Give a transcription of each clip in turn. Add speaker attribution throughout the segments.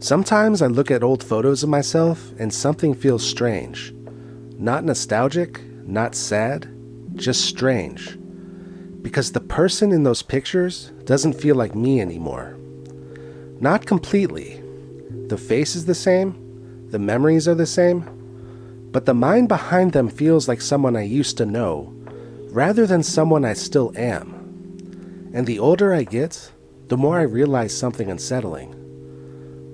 Speaker 1: Sometimes I look at old photos of myself and something feels strange. Not nostalgic, not sad, just strange. Because the person in those pictures doesn't feel like me anymore. Not completely. The face is the same, the memories are the same, but the mind behind them feels like someone I used to know, rather than someone I still am. And the older I get, the more I realize something unsettling.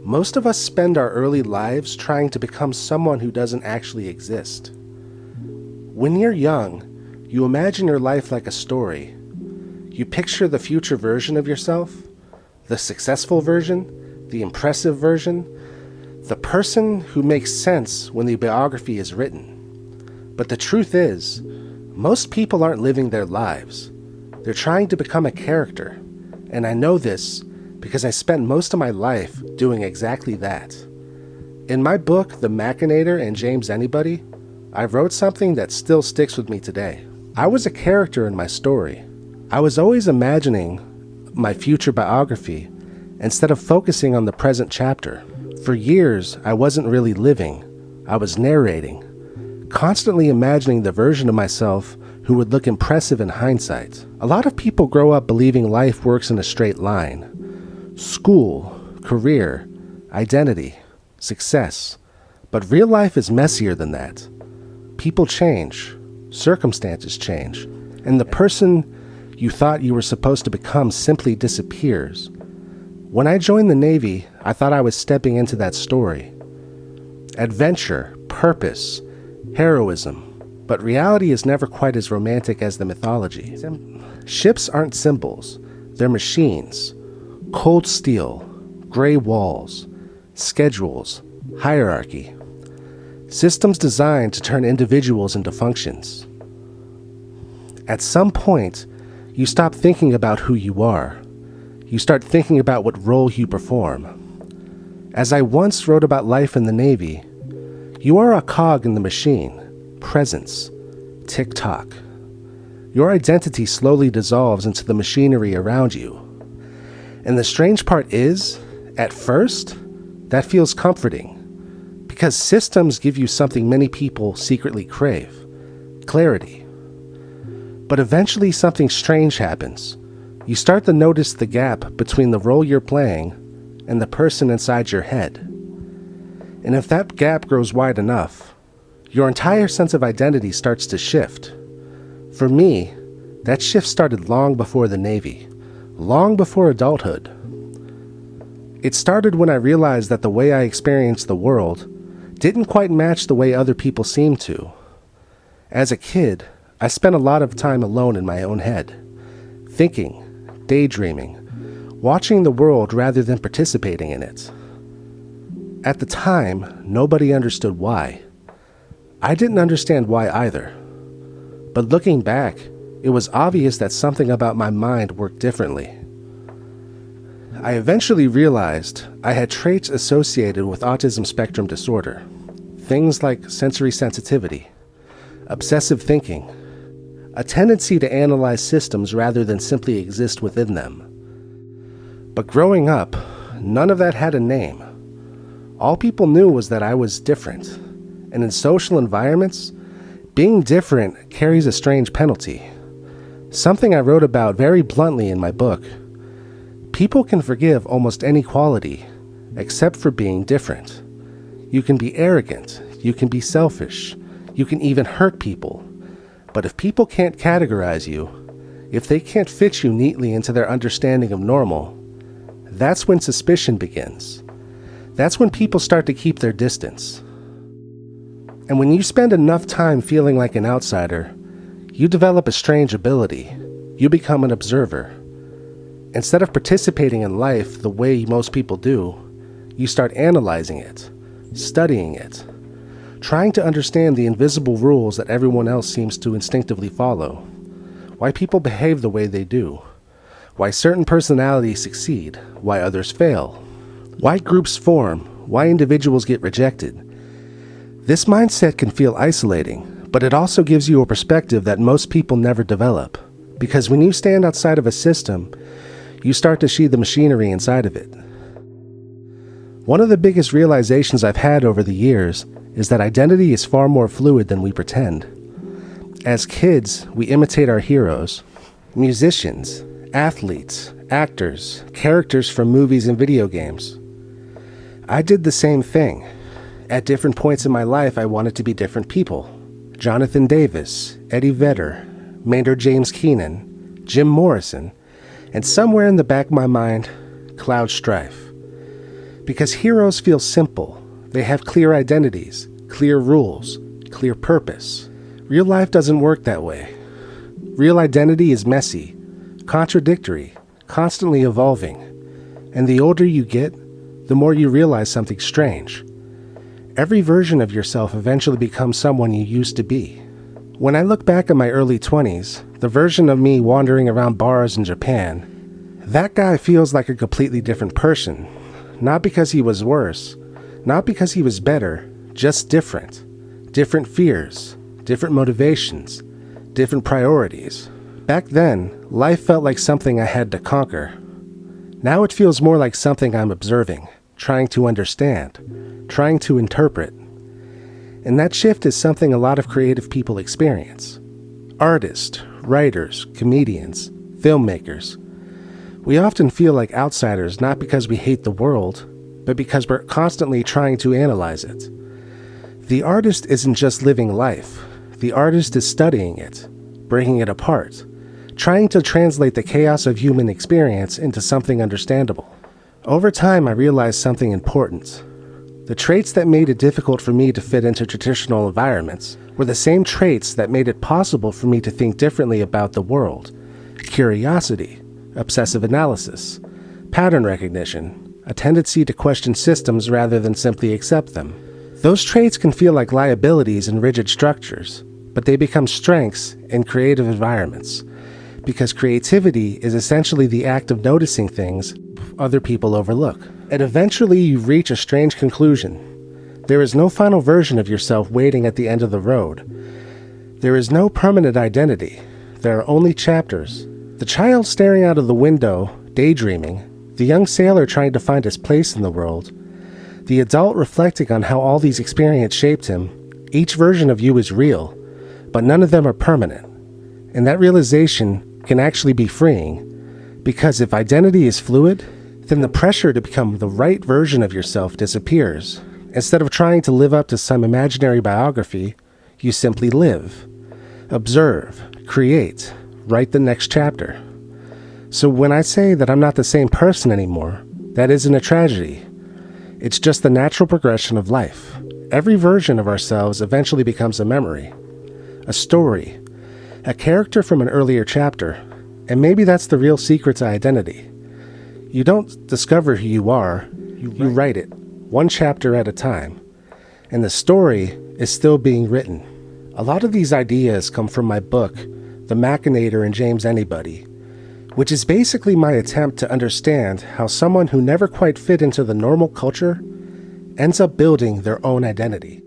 Speaker 1: Most of us spend our early lives trying to become someone who doesn't actually exist. When you're young, you imagine your life like a story. You picture the future version of yourself, the successful version, the impressive version, the person who makes sense when the biography is written. But the truth is, most people aren't living their lives. They're trying to become a character, and I know this because I spent most of my life doing exactly that. In my book, The Machinator and James Anybody, I wrote something that still sticks with me today. I was a character in my story. I was always imagining my future biography instead of focusing on the present chapter. For years, I wasn't really living. I was narrating, constantly imagining the version of myself who would look impressive in hindsight. A lot of people grow up believing life works in a straight line. School, career, identity, success. But real life is messier than that. People change, circumstances change, and the person you thought you were supposed to become simply disappears. When I joined the Navy, I thought I was stepping into that story. Adventure, purpose, heroism, but reality is never quite as romantic as the mythology. Ships aren't symbols, they're machines. Cold steel, gray walls, schedules, hierarchy. Systems designed to turn individuals into functions. At some point, you stop thinking about who you are. You start thinking about what role you perform. As I once wrote about life in the Navy, you are a cog in the machine, presence, tick-tock. Your identity slowly dissolves into the machinery around you. And the strange part is, at first, that feels comforting, because systems give you something many people secretly crave, clarity. But eventually something strange happens. You start to notice the gap between the role you're playing and the person inside your head. And if that gap grows wide enough, your entire sense of identity starts to shift. For me, that shift started long before the Navy. Long before adulthood. It started when I realized that the way I experienced the world didn't quite match the way other people seemed to. As a kid, I spent a lot of time alone in my own head, thinking, daydreaming, watching the world rather than participating in it. At the time, nobody understood why. I didn't understand why either. But looking back, it was obvious that something about my mind worked differently. I eventually realized I had traits associated with autism spectrum disorder. Things like sensory sensitivity, obsessive thinking, a tendency to analyze systems rather than simply exist within them. But growing up, none of that had a name. All people knew was that I was different. And in social environments, being different carries a strange penalty. Something I wrote about very bluntly in my book. People can forgive almost any quality, except for being different. You can be arrogant, you can be selfish, you can even hurt people. But if people can't categorize you, if they can't fit you neatly into their understanding of normal, that's when suspicion begins. That's when people start to keep their distance. And when you spend enough time feeling like an outsider, you develop a strange ability. You become an observer. Instead of participating in life the way most people do, you start analyzing it, studying it, trying to understand the invisible rules that everyone else seems to instinctively follow, why people behave the way they do, why certain personalities succeed, why others fail, why groups form, why individuals get rejected. This mindset can feel isolating, but it also gives you a perspective that most people never develop, because when you stand outside of a system, you start to see the machinery inside of it. One of the biggest realizations I've had over the years is that identity is far more fluid than we pretend. As kids, we imitate our heroes, musicians, athletes, actors, characters from movies and video games. I did the same thing. At different points in my life, I wanted to be different people. Jonathan Davis, Eddie Vedder, Maynard James Keenan, Jim Morrison, and somewhere in the back of my mind, Cloud Strife. Because heroes feel simple. They have clear identities, clear rules, clear purpose. Real life doesn't work that way. Real identity is messy, contradictory, constantly evolving. And the older you get, the more you realize something strange. Every version of yourself eventually becomes someone you used to be. When I look back at my early 20s, the version of me wandering around bars in Japan, that guy feels like a completely different person. Not because he was worse, not because he was better, just different. Different fears, different motivations, different priorities. Back then, life felt like something I had to conquer. Now it feels more like something I'm observing, trying to understand, trying to interpret. And that shift is something a lot of creative people experience. Artists, writers, comedians, filmmakers. We often feel like outsiders not because we hate the world, but because we're constantly trying to analyze it. The artist isn't just living life. The artist is studying it, breaking it apart, trying to translate the chaos of human experience into something understandable. Over time, I realized something important. The traits that made it difficult for me to fit into traditional environments were the same traits that made it possible for me to think differently about the world. Curiosity, obsessive analysis, pattern recognition, a tendency to question systems rather than simply accept them. Those traits can feel like liabilities in rigid structures, but they become strengths in creative environments, because creativity is essentially the act of noticing things other people overlook. And eventually you reach a strange conclusion. There is no final version of yourself waiting at the end of the road. There is no permanent identity. There are only chapters. The child staring out of the window, daydreaming, the young sailor trying to find his place in the world, the adult reflecting on how all these experiences shaped him. Each version of you is real, but none of them are permanent. And that realization can actually be freeing, because if identity is fluid, then the pressure to become the right version of yourself disappears. Instead of trying to live up to some imaginary biography, you simply live, observe, create, write the next chapter. So when I say that I'm not the same person anymore, that isn't a tragedy. It's just the natural progression of life. Every version of ourselves eventually becomes a memory, a story, a character from an earlier chapter, and maybe that's the real secret to identity. You don't discover who you are, you write it, one chapter at a time, and the story is still being written. A lot of these ideas come from my book, The Machinator and James Anybody, which is basically my attempt to understand how someone who never quite fit into the normal culture ends up building their own identity.